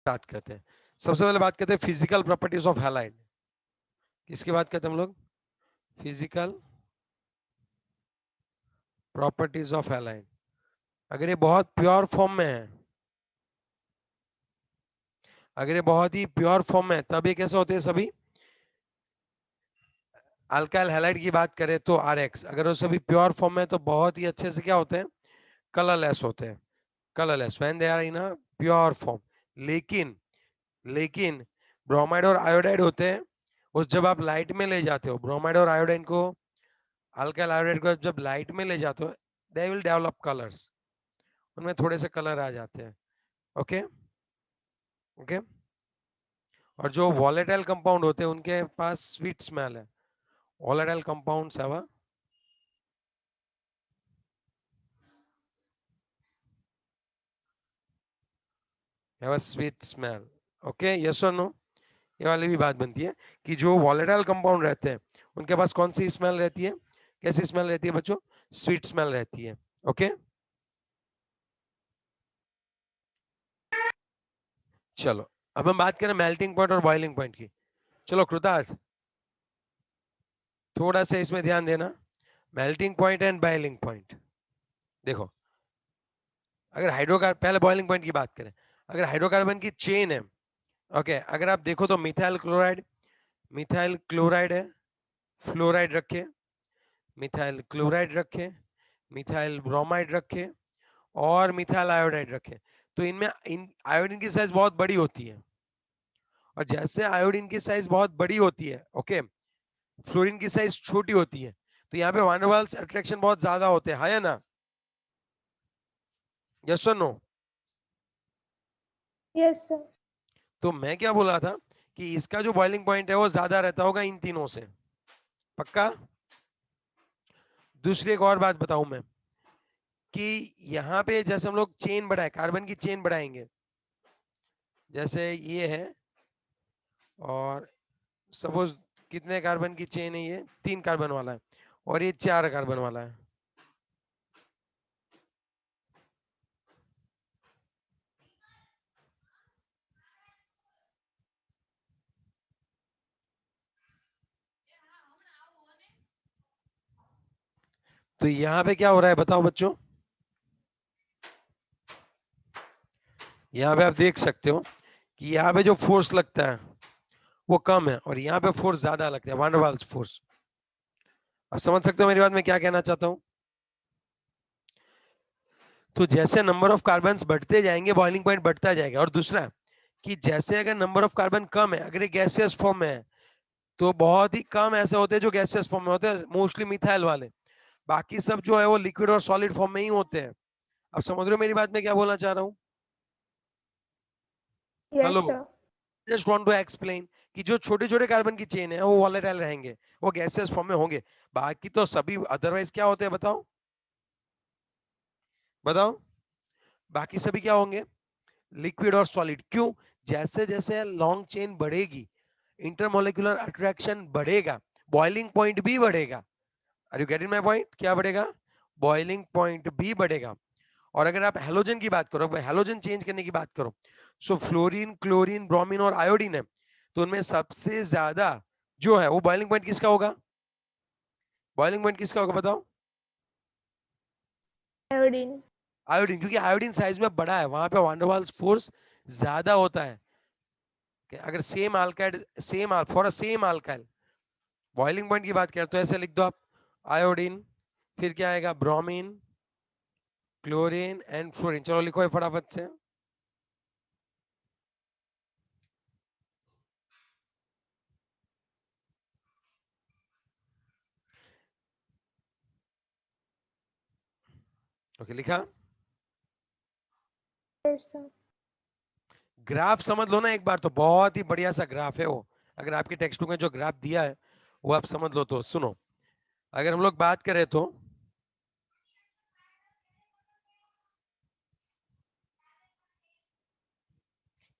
Start करते हैं। सबसे पहले बात करते हैं फिजिकल प्रॉपर्टीज ऑफ हैलाइड। किसकी बात करते हैं हम लोग? Physical properties of halide. अगर ये बहुत प्योर फॉर्म में है, अगर ये बहुत ही प्योर फॉर्म में है, तब ये कैसे होते हैं सभी? अल्काइल हैलाइड की बात करें तो आरएक्स, अगर वो सभी प्योर फॉर्म में है तो बहुत ही अच्छे से क्या होते हैं? कलरलेस होते हैं। Colourless when they are in a pure form. लेकिन लेकिन ब्रोमाइड और आयोडाइड होते हैं, उस जब आप लाइट में ले जाते हो ब्रोमाइड और आयोडाइन को, अल्काइल आयोडाइड को जब लाइट में ले जाते हो, दे विल डेवलप कलर्स, उनमें थोड़े से कलर आ जाते हैं। Okay okay. और जो वॉलेटाइल कंपाउंड होते हैं उनके पास स्वीट स्मेल है। Volatile compounds have a sweet smell. Okay, yes और नो? ये वाली भी बात बनती है कि जो वॉलेटाइल कंपाउंड रहते हैं उनके पास कौन सी स्मेल रहती है? कैसी स्मेल रहती है बच्चों? स्वीट स्मेल रहती है। ओके, चलो अब हम बात करें मेल्टिंग पॉइंट और बॉइलिंग पॉइंट की। चलो कृतार्थ, थोड़ा सा इसमें ध्यान देना। Melting point and boiling point. देखो, अगर हाइड्रोकार पहले बॉइलिंग पॉइंट की बात करें, अगर हाइड्रोकार्बन की चेन है, ओके, अगर आप देखो तो मिथाइल क्लोराइड है, फ्लोराइड रखे, मिथाइल क्लोराइड रखे, मिथाइल ब्रोमाइड रखे और मिथाइल आयोडाइड रखे, तो इनमें इन आयोडीन की साइज बहुत बड़ी होती है। और जैसे आयोडीन की साइज बहुत बड़ी होती है, ओके, फ्लोरीन की साइज छोटी होती है, तो यहाँ पे वान डेर वाल्स अट्रैक्शन बहुत ज्यादा होते हैं, है ना? यस और नो? Yes sir. तो मैं क्या बोल रहा था कि इसका जो बॉइलिंग पॉइंट है वो ज्यादा रहता होगा इन तीनों से, पक्का? दूसरी एक और बात बताऊं मैं, कि यहाँ पे जैसे हम लोग चेन बढ़ाए, कार्बन की चेन बढ़ाएंगे, जैसे ये है, और सपोज कितने कार्बन की चेन है? ये 3 कार्बन वाला है और ये 4 कार्बन वाला है। तो यहाँ पे क्या हो रहा है बताओ बच्चों? यहाँ पे आप देख सकते हो कि यहाँ पे जो फोर्स लगता है वो कम है और यहाँ पे फोर्स ज्यादा लगता है, वान डेर वाल्स फोर्स। अब समझ सकते हो मेरी बात, मैं क्या कहना चाहता हूँ? तो जैसे नंबर ऑफ कार्बन बढ़ते जाएंगे बॉइलिंग पॉइंट बढ़ता जाएगा। और दूसरा कि जैसे अगर नंबर ऑफ कार्बन कम है, अगर ये गैसियस फॉर्म में है, तो बहुत ही कम ऐसे होते हैं जो गैसियस फॉर्म में होते हैं, मोस्टली मिथाइल वाले। बाकी सब जो है वो लिक्विड और सॉलिड फॉर्म में ही होते हैं। अब समझ रहे हो मेरी बात में क्या बोलना चाह रहा हूँ? Hello, yes sir. Just want to explain कि जो छोटे छोटे कार्बन की चेन है वो वॉलेटाइल रहेंगे, वो गैसियस फॉर्म में होंगे। बाकी तो सभी अदरवाइज क्या होते हैं बताओ? बताओ, बाकी सभी क्या होंगे? लिक्विड और सॉलिड। क्यों? जैसे जैसे लॉन्ग चेन बढ़ेगी, इंटरमोलिकुलर अट्रैक्शन बढ़ेगा, बॉइलिंग पॉइंट भी बढ़ेगा। Are you getting my point? क्या बढ़ेगा? बॉइलिंग पॉइंट भी बढ़ेगा। और अगर आप हेलोजन की बात करो, हेलोजन चेंज करने की बात करो, सो फ्लोरीन, क्लोरीन, ब्रोमीन और आयोडीन है, तो उनमें सबसे ज्यादा जो है वो बॉइलिंग पॉइंट किसका होगा? बॉइलिंग पॉइंट किसका होगा बताओ? आयोडीन। आयोडीन, क्योंकि आयोडीन साइज में बड़ा है, वहां पे वान डेर वाल्स फोर्स ज्यादा होता है। अगर same alkyd, same for a same alkyl boiling point की बात करें तो ऐसे लिख दो आप, आयोडीन, फिर क्या आएगा? Bromine, chlorine and fluorine. चलो लिखो फटाफट से। ओके, लिखा? Yes sir. ग्राफ समझ लो ना एक बार, तो बहुत ही बढ़िया सा ग्राफ है वो। अगर आपकी टेक्स्ट बुक में जो ग्राफ दिया है वो आप समझ लो तो सुनो। अगर हम लोग बात करें तो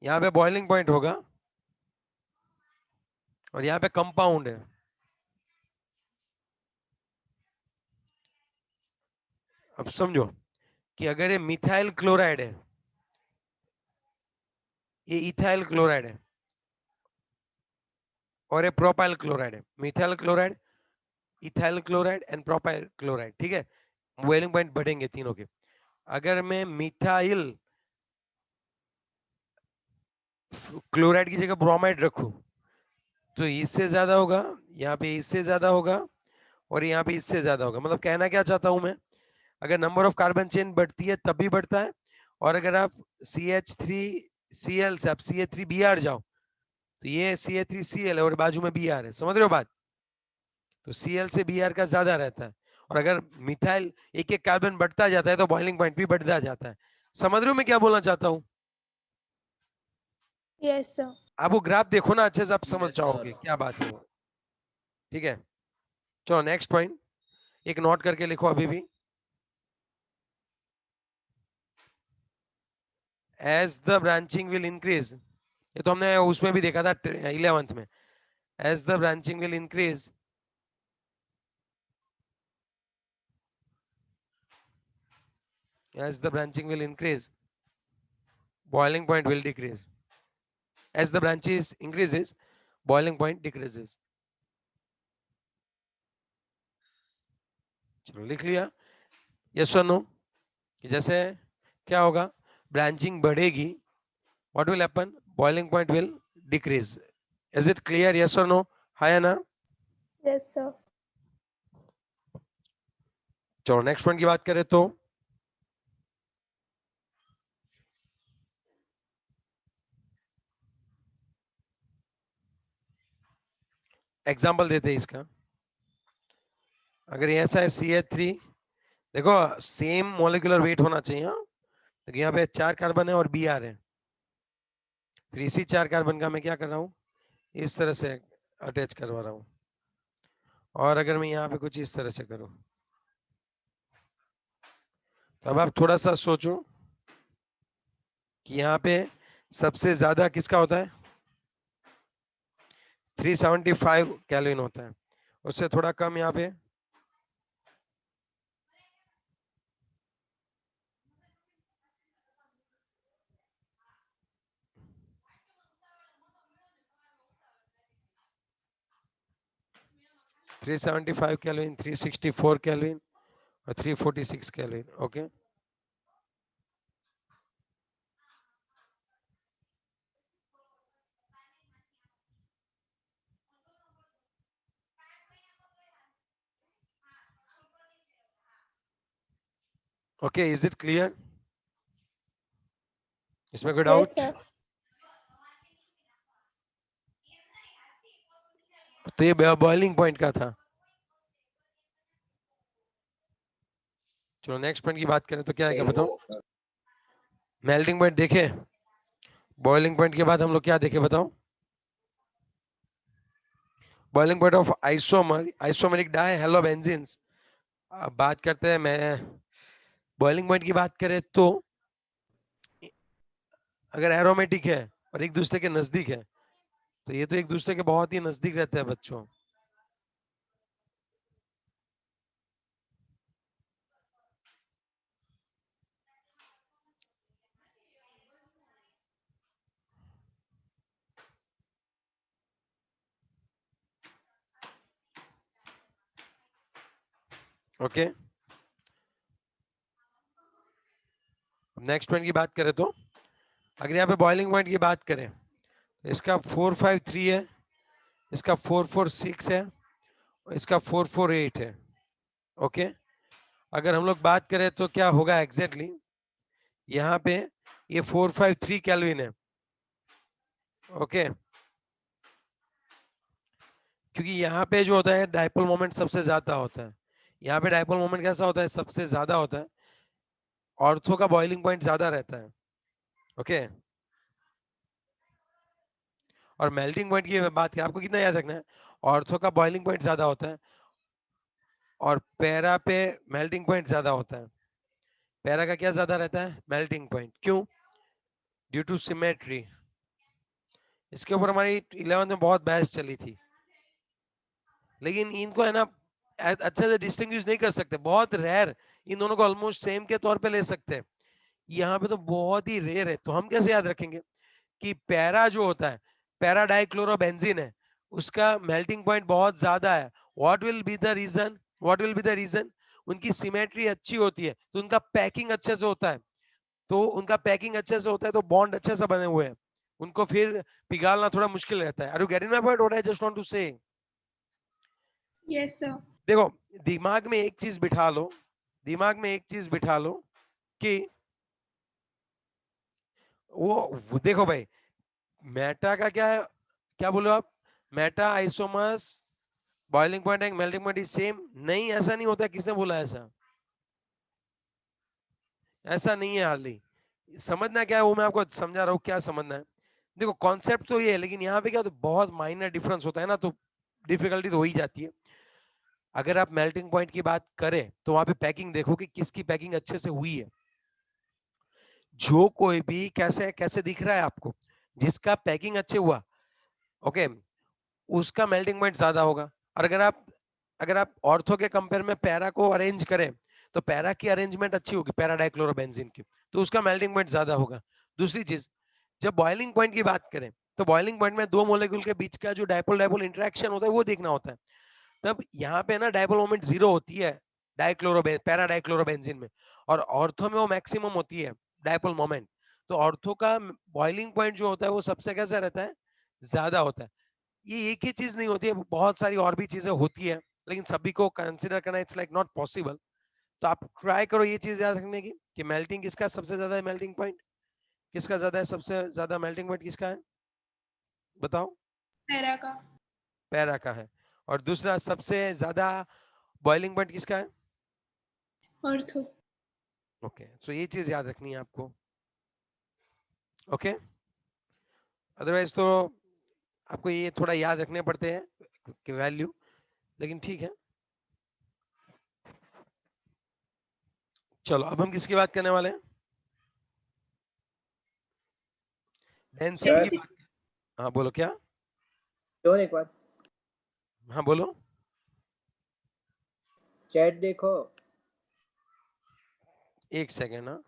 यहाँ पे बॉइलिंग पॉइंट होगा और यहाँ पे कंपाउंड है। अब समझो कि अगर ये मिथाइल क्लोराइड है, ये इथाइल क्लोराइड है और ये प्रोपाइल क्लोराइड है। Methyl chloride, ethyl chloride and propyl chloride, ठीक है। बॉइलिंग पॉइंट बढ़ेंगे तीनों के। अगर मैं मिथाइल क्लोराइड की जगह ब्रोमाइड रखूं तो इससे ज्यादा होगा, यहाँ पे इससे ज्यादा होगा और यहाँ पे इससे ज्यादा होगा। मतलब कहना क्या चाहता हूं मैं, अगर नंबर ऑफ कार्बन चेन बढ़ती है तब भी बढ़ता है, और अगर आप CH3Cl से आप CH3Br जाओ तो ये CH3Cl है और बाजू में Br है, समझ रहे हो बात। तो Cl से Br का ज्यादा रहता है, और अगर मिथाइल एक एक कार्बन बढ़ता जाता है तो बॉइलिंग पॉइंट भी बढ़ता जाता है। समझ रहे हो मैं क्या बोलना चाहता हूँ। Yes sir. आप वो ग्राफ देखो ना, अच्छे से आप समझ यस जाओगे सर। क्या बात है वो। ठीक है, चलो नेक्स्ट पॉइंट एक नोट करके लिखो अभी भी। As the branching will increase, ये तो हमने उसमें भी देखा था 11th में। As the branching will increase, as the branching will increase, boiling point will decrease. As the branches increases, boiling point decreases. चलो लिख लिया, यस और नो। जैसे क्या होगा, ब्रांचिंग बढ़ेगी, what will happen, boiling point will decrease. Is it clear, yes और no, हाँ या ना। Yes sir. चलो नेक्स्ट पॉइंट की बात करें तो एग्जाम्पल देते हैं इसका। अगर ये ऐसा है CH3, देखो सेम मोलिकुलर वेट होना चाहिए, हाँ। तो यहाँ पे 4 कार्बन है और Br है, फिर इसी 4 कार्बन का मैं क्या कर रहा हूँ, इस तरह से अटैच करवा रहा हूँ। और अगर मैं यहाँ पे कुछ इस तरह से करूँ, तो अब आप थोड़ा सा सोचो कि यहाँ पे सबसे ज्यादा किसका होता है, 375 कैलोरीन होता है, उससे थोड़ा कम यहाँ पे 375 कैलोरीन, 364 कैलोरीन और 346 chlorine. Okay, okay, is it clear, इसमें कोई यस डाउट। सर। तो ये बॉइलिंग पॉइंट का था। चलो नेक्स्ट पॉइंट की बात करें तो क्या है, क्या बताओ। मेल्टिंग पॉइंट देखे, बॉइलिंग पॉइंट के बाद हम लोग क्या देखे बताओ। Boiling point of isomer, isomeric di halobenzenes. अब बात करते हैं, मैं बॉइलिंग पॉइंट की बात करें तो अगर एरोमेटिक है और एक दूसरे के नजदीक है, तो ये तो एक दूसरे के बहुत ही नजदीक रहते हैं बच्चों। ओके, नेक्स्ट पॉइंट की बात करें तो अगर यहाँ पे बॉइलिंग पॉइंट की बात करें तो इसका 453 है, इसका 446 है और इसका 448 है। ओके, अगर हम लोग बात करें तो क्या होगा एग्जैक्टली exactly, यहाँ पे ये 453 केल्विन है। ओके, क्योंकि यहाँ पे जो होता है डाइपोल मोमेंट सबसे ज्यादा होता है, यहाँ पे डाइपोल मोमेंट कैसा होता है, सबसे ज्यादा होता है, ऑर्थो का बॉइलिंग पॉइंट ज्यादा रहता है। ओके, और मेल्टिंग पॉइंट की बात करें, आपको कितना याद रखना है, ऑर्थो का बॉइलिंग पॉइंट ज्यादा होता है और पैरा पे मेल्टिंग पॉइंट ज्यादा होता है। पैरा का क्या ज्यादा रहता है, मेल्टिंग पॉइंट, क्यों, ड्यू टू सिमेट्री। इसके ऊपर हमारी 11th में बहुत बहस चली थी, लेकिन इनको है ना अच्छे से डिस्टिंग्विश नहीं कर सकते, बहुत रेयर, इन दोनों को ऑलमोस्ट सेम के तौर पे ले सकते हैं, यहाँ पे तो बहुत ही रेयर है। तो हम कैसे याद रखेंगे कि पैरा जो होता है, पैरा डाइक्लोरोबेंजीन है, उसका मेल्टिंग पॉइंट बहुत ज्यादा है। What will be the reason? What will be the reason? उनकी सिमेट्री अच्छी होती है, तो उनका पैकिंग अच्छे से होता है, तो उनका पैकिंग अच्छे से होता है, तो बॉन्ड अच्छे से बने हुए हैं, उनको फिर पिघालना थोड़ा मुश्किल रहता है। Are you getting my point? What I just want to say? Yes sir. देखो, दिमाग में एक चीज बिठा लो, दिमाग में एक चीज बिठा लो कि वो देखो भाई, मेटा का क्या है, क्या बोलो आप? Meta isomers boiling point and melting point is same? नहीं, ऐसा नहीं होता। किसने बोला ऐसा? ऐसा नहीं है हार्डली। समझना क्या है वो मैं आपको समझा रहा हूँ, क्या समझना है। देखो कॉन्सेप्ट तो ये है, लेकिन यहाँ पे क्या होता है, बहुत माइनर डिफरेंस होता है ना, तो डिफिकल्टी तो हो ही जाती है। अगर आप मेल्टिंग पॉइंट की बात करें तो वहां पे पैकिंग देखो कि किसकी पैकिंग अच्छे से हुई है। जो कोई भी कैसे कैसे दिख रहा है आपको, जिसका पैकिंग अच्छे हुआ, ओके, उसका मेल्टिंग पॉइंट ज्यादा होगा। और अगर आप ऑर्थो के कंपेयर में पैरा को अरेंज करें, तो पैरा की अरेंजमेंट अच्छी होगी, पैरा डाइक्लोरोबेंजीन की, तो उसका मेल्टिंग पॉइंट ज्यादा होगा। दूसरी चीज, जब बॉइलिंग पॉइंट की बात करें, तो बॉइलिंग पॉइंट में दो मोलेक्यूल के बीच का जो डाइपोल डाइपोल इंटरेक्शन होता है वो देखना होता है। तब यहाँ पे ना डाइपोल मोमेंट जीरो होती है पैरा डाइक्लोरोबेंजीन में, और ऑर्थो में वो मैक्सिमम होती है डाइपोल मोमेंट। तो ऑर्थो का बॉइलिंग पॉइंट जो होता है वो सबसे कैसा रहता है, ज्यादा होता है। ये एक ही चीज नहीं होती है, बहुत सारी और भी चीजें होती है, लेकिन सभी को कंसिडर करना इट्स लाइक नॉट पॉसिबल। तो आप ट्राई करो ये चीज याद रखने की कि मेल्टिंग किसका सबसे ज्यादा है, मेल्टिंग पॉइंट किसका ज्यादा है, सबसे ज्यादा मेल्टिंग पॉइंट किसका है, बताओ? पैरा का। पैरा का है। और दूसरा सबसे ज्यादा बॉइलिंग पॉइंट किसका है? ऑर्थो। ओके, सो ये चीज याद रखनी है आपको। ओके, अदरवाइज तो आपको ये थोड़ा याद रखने पड़ते हैं कि वैल्यू, लेकिन ठीक है। चलो अब हम किसकी बात करने वाले हैं? डेंसिटी की सर डेंसिटी। बात। हाँ बोलो क्या? और एक बार हाँ बोलो। चैट देखो। एक सेकेंड। हाँ,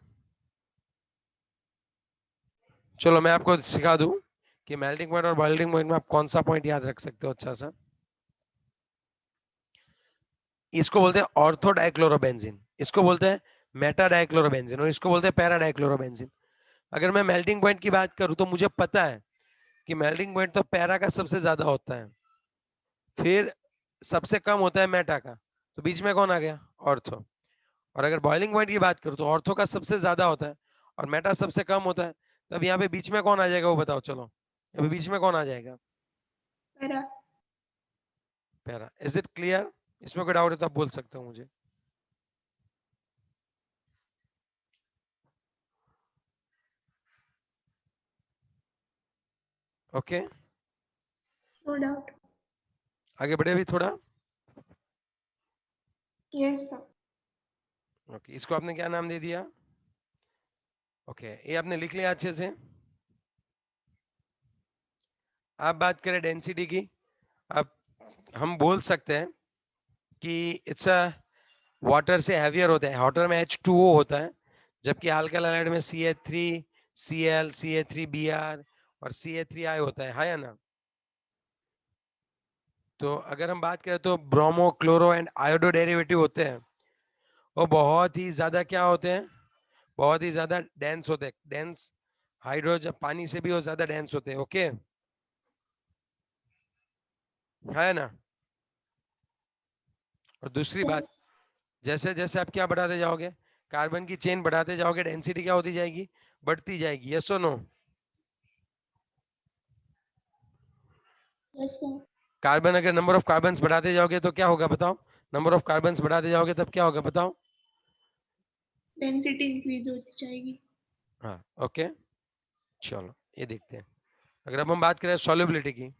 चलो मैं आपको सिखा दूं कि मेल्टिंग पॉइंट और बॉइलिंग पॉइंट में आप कौन सा पॉइंट याद रख सकते हो अच्छा सा। इसको बोलते हैं ऑर्थो डाइक्लोरोबेंजीन, इसको बोलते हैं मेटा डाइक्लोरोबेंजीन, और इसको बोलते हैं पैरा डाइक्लोरोबेंजीन। अगर मैं मेल्टिंग पॉइंट की बात करूं तो मुझे पता है कि मेल्टिंग पॉइंट तो पैरा का सबसे ज्यादा होता है, फिर सबसे कम होता है मेटा का, तो बीच में कौन आ गया, ऑर्थो। और अगर बॉइलिंग पॉइंट की बात करूं तो ऑर्थो का सबसे ज्यादा होता है और मेटा सबसे कम होता है, तब यहाँ पे बीच में कौन आ जाएगा वो बताओ, चलो अभी बीच में कौन आ जाएगा? Para. Para. Is it clear? इसमें कोई डाउट है तो आप बोल सकते हो मुझे। Okay, no doubt. आगे बढ़े अभी थोड़ा। Yes sir. ओके, इसको आपने क्या नाम दे दिया? ओके, ये आपने लिख लिया अच्छे से। आप बात करें डेंसिटी की, अब हम बोल सकते हैं कि इट्स अ वाटर से हैवियर होता है, वाटर में H2O होता है, जबकि अल्काइल हैलाइड में CH3 Cl CH3Br और CH3I होता है ना? तो अगर हम बात करें तो bromo chloro and iodo derivative होते हैं, वो बहुत ही ज्यादा क्या होते हैं, बहुत ही ज्यादा डेंस होते हैं, डेंस हाइड्रोजन, पानी से भी वो ज्यादा डेंस होते हैं। ओके, है ना? और दूसरी बात, यस। जैसे जैसे आप क्या बढ़ाते जाओगे, कार्बन की चेन बढ़ाते जाओगे, डेंसिटी क्या होती जाएगी, बढ़ती जाएगी। यस और नो? Yes sir. कार्बन, अगर नंबर ऑफ कार्बन बढ़ाते जाओगे तो क्या होगा बताओ? नंबर ऑफ कार्बन बढ़ाते जाओगे तब क्या होगा बताओ? डेंसिटी इंक्रीज होती जाएगी। हाँ, ओके, चलो ये देखते हैं। अगर अब हम बात करें सॉल्युबिलिटी की,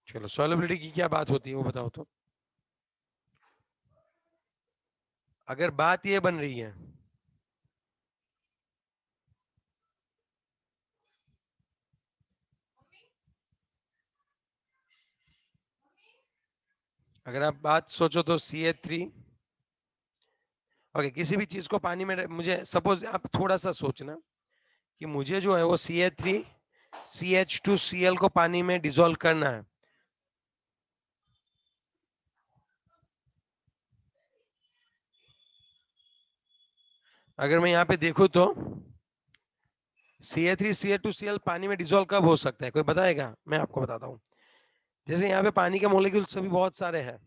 चलो सॉल्युबिलिटी की क्या बात होती है वो बताओ तो। अगर बात ये बन रही है, अगर आप बात सोचो तो CH3 ओके, किसी भी चीज को पानी में, मुझे सपोज आप थोड़ा सा सोचना कि मुझे जो है वो CH3 CH2Cl को पानी में डिसॉल्व करना है। अगर मैं यहाँ पे देखूं तो CH3CH2Cl पानी में डिसॉल्व कब हो सकता है, कोई बताएगा? मैं आपको बताता हूँ। जैसे यहाँ पे पानी के मॉलिक्यूल सभी बहुत सारे हैं,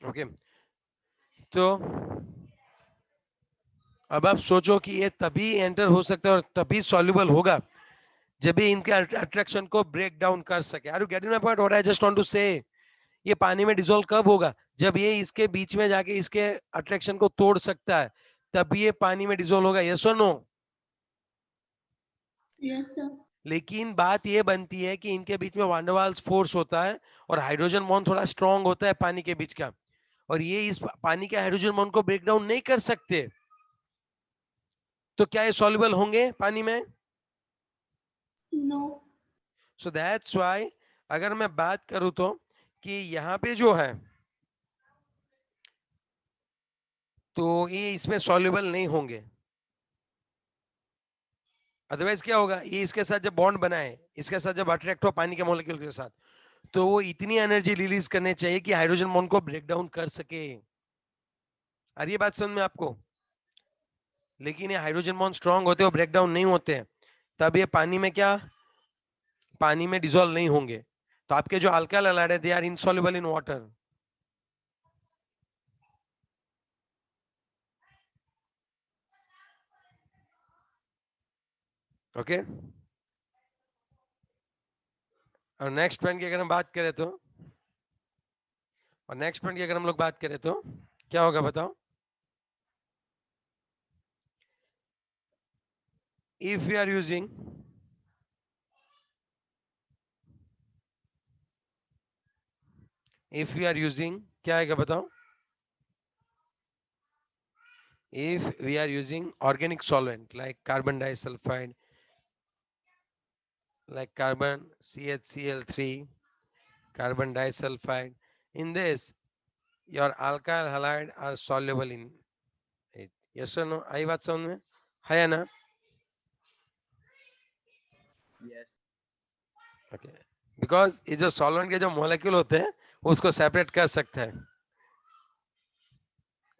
ओके, तो अब आप सोचो कि ये तभी एंटर हो सकता है और तभी सॉल्युबल होगा जब ये इनके अट्रैक्शन को ब्रेक डाउन कर सके। Are you getting my point? What I just want to say, ये पानी में डिसॉल्व कब होगा? जब ये इसके बीच में जाके इसके अट्रैक्शन को तोड़ सकता है, तभी ये पानी में डिसॉल्व होगा। यस और नो? Yes sir. लेकिन बात ये बनती है कि इनके बीच में वान डेर वाल्स फोर्स होता है और हाइड्रोजन बॉन्ड थोड़ा स्ट्रांग होता है पानी के बीच का, और ये इस पानी के हाइड्रोजन बॉन्ड को ब्रेक डाउन नहीं कर सकते। तो क्या ये सॉल्युबल होंगे पानी में? नो। सो दैट्स व्हाई अगर मैं बात करूं तो कि यहाँ पे जो है तो ये इसमें सॉल्युबल नहीं होंगे। अदरवाइज क्या होगा, ये इसके साथ जब बॉन्ड बनाए, इसके साथ जब अट्रैक्ट हो पानी के मॉलिक्यूल के साथ, तो वो इतनी एनर्जी रिलीज करने चाहिए कि हाइड्रोजन बॉन्ड को ब्रेक डाउन कर सके। आ रही है बात समझ में आपको? लेकिन ये हाइड्रोजन बॉन्ड स्ट्रांग होते हैं, ब्रेक डाउन नहीं होते हैं, तब ये पानी में क्या, पानी में डिसॉल्व नहीं होंगे। तो आपके जो अल्काइल हैलाइड है, they are insoluble in water. Okay, और नेक्स्ट पॉइंट की अगर हम बात करें तो, और नेक्स्ट पॉइंट की अगर हम लोग बात करें तो क्या होगा बताओ? इफ वी आर यूजिंग क्या आएगा बताओ? If we are using organic solvent like carbon disulfide, like carbon CHCl3, carbon disulfide, in this your alkyl halide are soluble in it. Yes or no? आई बात समझ में है या ना? Yes. ओके, बिकॉज ये जो सॉल्वेंट के जो मॉलिक्यूल होते हैं वो उसको सेपरेट कर सकता है।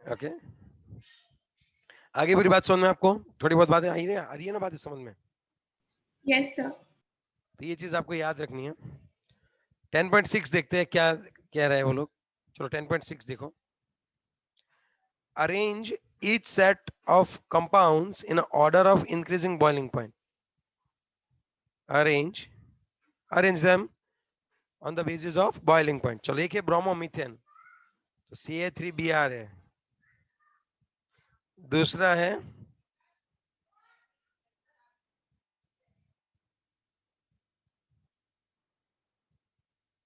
ओके, आगे पूरी बात समझ में आपको? थोड़ी बहुत बातें आ रही है ना बातें समझ में? Yes sir. तो ये चीज आपको याद रखनी है। 10.6 देखते हैं क्या कह रहे हैं वो लोग। चलो 10.6 देखो। Arrange each set of compounds in order of increasing boiling point. Arrange them on the basis of boiling point. चलो एक है ब्रोमोमीथेन, तो CA3Br है। दूसरा है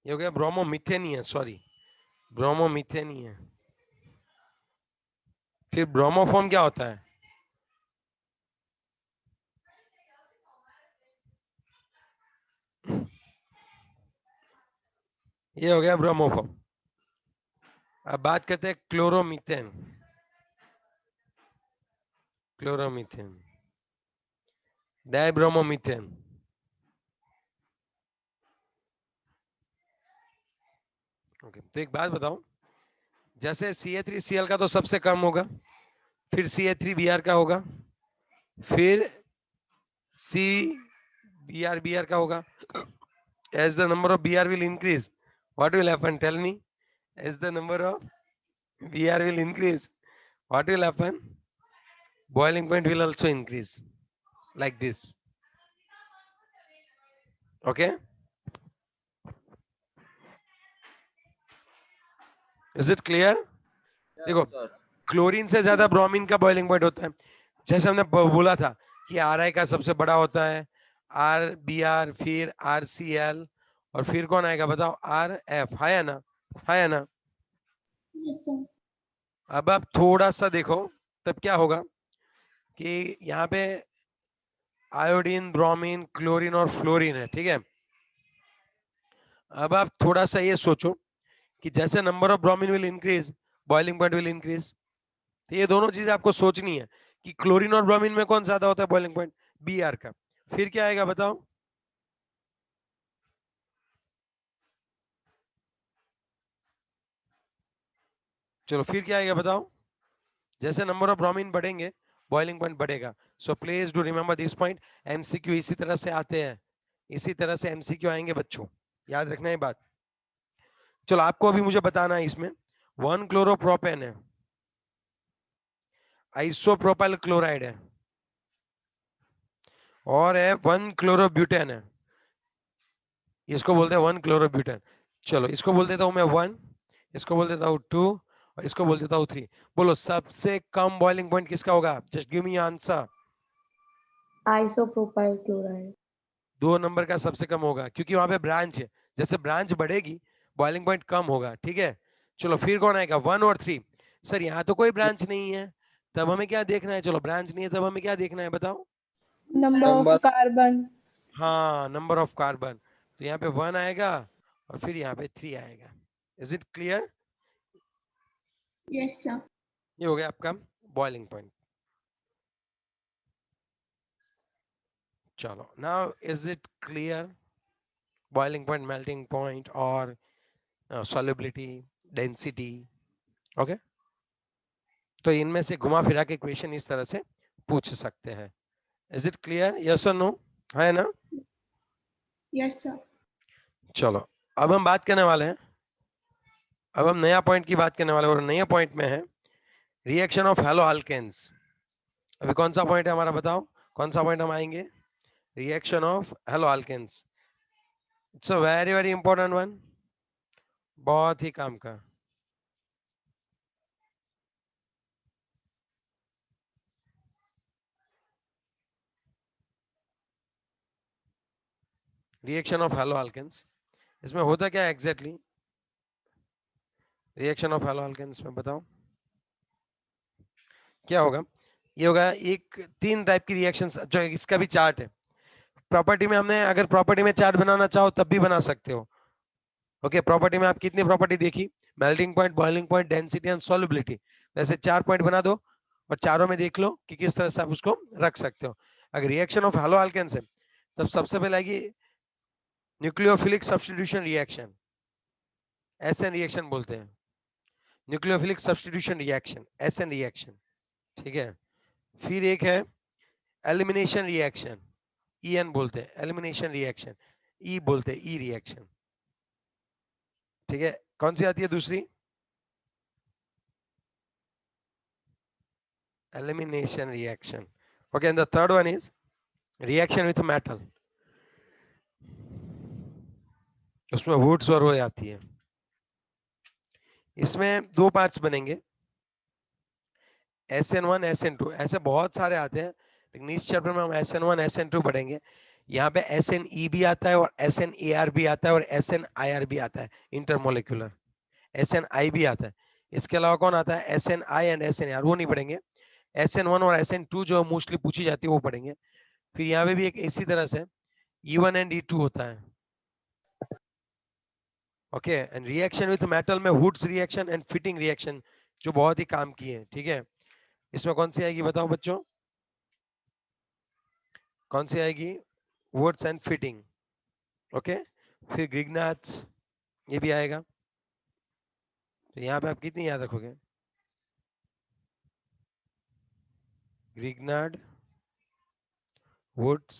ये हो गया ब्रोमोमीथेन ही है, सॉरी ब्रोमोमीथेन ही है। फिर ब्रोमोफॉर्म क्या होता है? ये हो गया ब्रोमोफॉर्म। अब बात करते हैं क्लोरोमीथेन। डाइब्रोमोमीथेन। ओके, तो एक बात बताओ, जैसे CA3Cl का तो सबसे कम होगा, फिर CA3Br का होगा, फिर Br का होगा। As the number of Br will increase, what will happen? Tell me. As the number of Br will increase, what will happen? Boiling point will also increase, like this. Okay? Is it clear? Yes, देखो, sir. Chlorine से ज्यादा bromine का boiling point होता है। जैसे हमने बोला था कि Ri का सबसे बड़ा होता है RBr, फिर RCl, और फिर कौन आएगा बताओ? RF। है या ना? है या ना? Yes sir. अब आप थोड़ा सा देखो, तब क्या होगा कि यहाँ पे आयोडीन, ब्रोमीन, क्लोरीन और फ्लोरीन है, ठीक है? अब आप थोड़ा सा ये सोचो कि जैसे number of bromine will increase, boiling point will increase. तो ये दोनों चीजें आपको सोचनी है कि क्लोरीन और ब्रोमीन में कौन ज्यादा होता है बॉइलिंग पॉइंट, Br का। फिर क्या आएगा बताओ? चलो फिर क्या आएगा बताओ? जैसे नंबर ऑफ ब्रोमीन बढ़ेंगे, बॉइलिंग पॉइंट बढ़ेगा। So please do remember this point. MCQ इसी तरह से आते हैं, इसी तरह से एमसीक्यू आएंगे बच्चों, याद रखना ये बात। चलो आपको अभी मुझे बताना है इसमें, 1 क्लोरोप्रोपेन है, आइसोप्रोपाइल क्लोराइड है, और है 1 क्लोरोब्यूटेन है। इसको बोलते हैं 1 क्लोरोब्यूटेन। चलो इसको बोल देता हूं मैं 1, इसको बोल देता हूं 2, और इसको बोल देता हूं 3। बोलो सबसे कम बॉइलिंग पॉइंट किसका होगा? Just give me answer. Isopropyl chloride. 2 number का सबसे कम होगा, क्योंकि वहां पे ब्रांच है, जैसे ब्रांच बढ़ेगी बॉइलिंग पॉइंट कम होगा, ठीक है। चलो फिर कौन आएगा? 1 और 3। सर यहाँ तो कोई ब्रांच नहीं है, तब हमें क्या देखना है? चलो ब्रांच नहीं है तब हमें क्या देखना है बताओ? Number of Number. कार्बन। हाँ, नंबर ऑफ कार्बन। तो यहाँ पे 1 आएगा और फिर यहाँ पे 3 आएगा। Is it clear? Yes, sir. ये हो गया आपका बॉइलिंग पॉइंट। चलो now is it clear? Boiling point, melting point और सॉल्युबिलिटी, डेंसिटी। ओके, तो इनमें से घुमा फिरा के क्वेश्चन इस तरह से पूछ सकते हैं। Is it clear? यस और नो? है ना? Yes, sir. चलो अब हम बात करने वाले हैं, अब हम नया पॉइंट की बात करने वाले हैं, और नया पॉइंट में है रिएक्शन ऑफ हेलो अल्केन्स। अभी कौन सा पॉइंट है हमारा बताओ? कौन सा पॉइंट हम आएंगे? Reaction of haloalkanes. It's a very very important one, बहुत ही काम का। रिएक्शन ऑफ हेलो अल्केन्स, इसमें होता क्या है exactly? Reaction of haloalkanes में बताओ क्या होगा? ये होगा एक 3 टाइप की रिएक्शंस, जो इसका भी चार्ट है। प्रॉपर्टी में हमने, अगर प्रॉपर्टी में चार्ट बनाना चाहो तब भी बना सकते हो। ओके, प्रॉपर्टी में आप कितनी प्रॉपर्टी देखी? Melting point, boiling point, density and solubility. वैसे 4 पॉइंट बना दो और चारों में देख लो कि किस तरह से आप उसको रख सकते हो। अगर रिएक्शन ऑफ हेलो अल्केन्स है तब सबसे पहले आएगी nucleophilic substitution reaction, SN reaction बोलते हैं। Nucleophilic substitution reaction, SN reaction, ठीक है। फिर एक है एलिमिनेशन रिएक्शन, ईएन बोलते हैं, एलिमिनेशन रिएक्शन, ई बोलते हैं, ई रिएक्शन, ठीक है। कौन सी आती है दूसरी? elimination reaction. Okay, and the third one is reaction with metal. उसमें वुड्स और वो आती है। इसमें 2 पार्ट्स बनेंगे, SN1 SN2, ऐसे बहुत सारे आते हैं, लेकिन इस चैप्टर में हम SN1 SN2 पढ़ेंगे। यहाँ पे SNE भी आता है और SNAR भी आता है और SNIR भी आता है, इंटरमोलिकुलर। SNI भी आता है। इसके अलावा कौन आता है? SNI एंड SNAR, वो नहीं पढ़ेंगे। SN1 और SN2 जो मोस्टली पूछी जाती है वो पढ़ेंगे। फिर यहाँ पे भी एक इसी तरह से E1 एंड E2 होता है। Okay, and reaction with metal में Wurtz reaction and Fittig reaction, जो बहुत ही काम की है, ठीक है। इसमें कौन सी आएगी बताओ बच्चों? कौन सी आएगी? Wurtz and Fittig. ओके, फिर ग्रिग्नार्ड्स, ये भी आएगा। तो यहाँ पे आप कितनी याद रखोगे? Grignard, Wurtz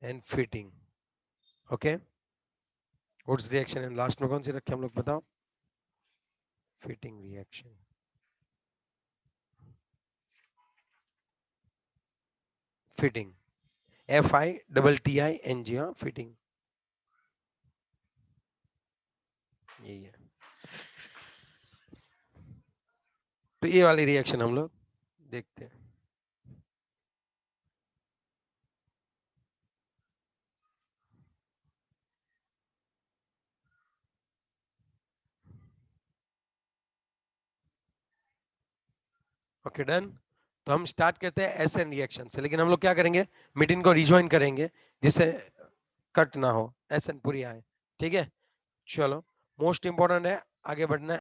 and Fittig. Okay, Wurtz reaction and last में कौन सी रखे हम लोग बताओ? Fittig reaction. फिटिंग, FITTING, हाँ, फिटिंग, यही है। तो ये वाली रिएक्शन हम लोग देखते हैं। Okay done. तो हम स्टार्ट करते हैं एसएन रिएक्शन से, लेकिन हम लोग क्या करेंगे? मीटिंग को रिजॉइन करेंगे जिससे कट ना हो, एसएन पूरी आए। ठीक है, चलो मोस्ट इंपॉर्टेंट है, आगे बढ़ना है।